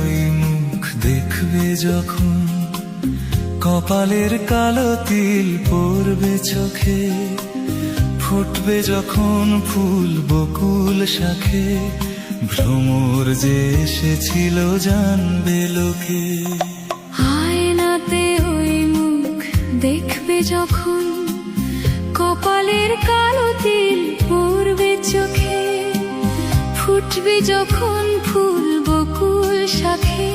ওই মুখ দেখবে যখন, কপালের কালো তিল পড়বে চোখে, ফুটবে যখন ফুল বকুল শাখে, ভ্রমর যে এসেছিল জানবে লোকে। আয়নাতে ওই মুখ দেখবে যখন, কপালের কালো তিল পড়বে চোখে, ফুটবে যখন ফুল বকুল শাখে,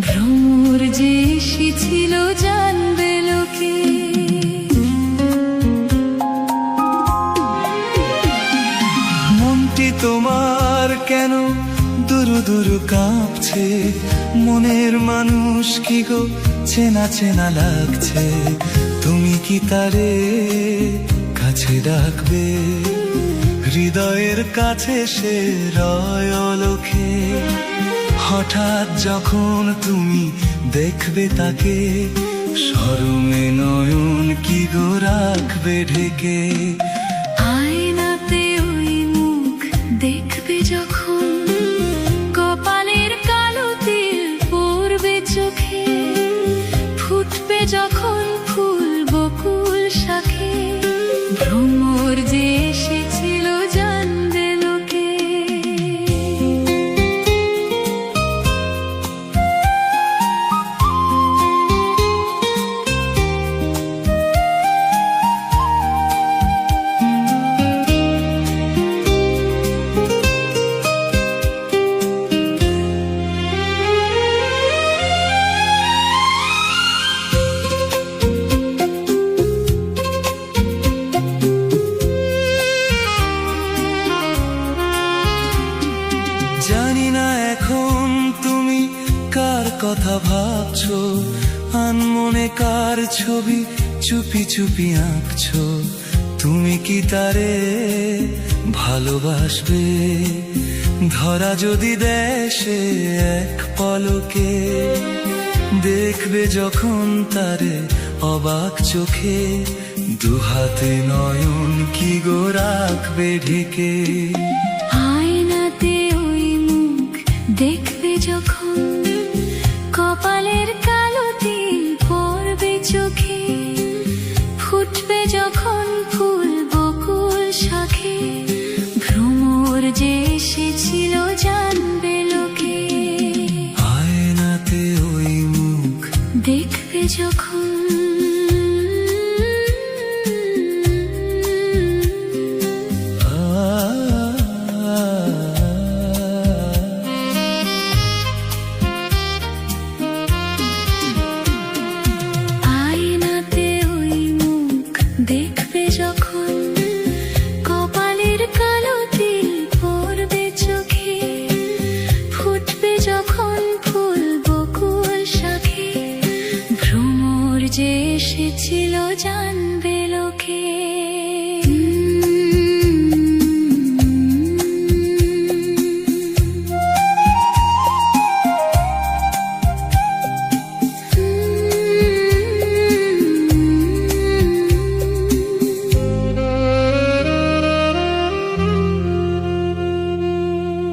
ভ্রমর যে এসেছিল জানবে লোকে। মনটি তোমার কেন দুরু দুরু কাঁপছে, মনের মানুষ কি গো চেনা চেনা লাগছে, তুমি কি তারে কাছে ডাকবে, হৃদয়ের কাছে সে রয় অলখে। হঠাৎ যখন তুমি দেখবে তাকে, শরমে নয়ন কি গো রাখবে ঢেকে। আয়নাতে ওই মুখ দেখবে যখন, কপালের কালো তিল পড়বে চোখে, ফুটবে যখন ফুল বকুল শাখে, ভ্রমর যে এসেছিল জানবে লোকে। জানি না এখন তুমি কার কথা ভাবছো, আনমনে কার ছবি চুপি চুপি আঁকছো, তুমি কি তারে ভালোবাসবে, ধরা যদি দেয় সে এক পলকে, দেখবে যখন তারে অবাক চোখে, দুহাতে নয়ন কি গো রাখবে ঢেকে। আয়নাতে ওই মুখ দেখবে যখন, কপালের কালো তিল পড়বে চোখে, ফুটবে যখন ফুল বকুল শাখে,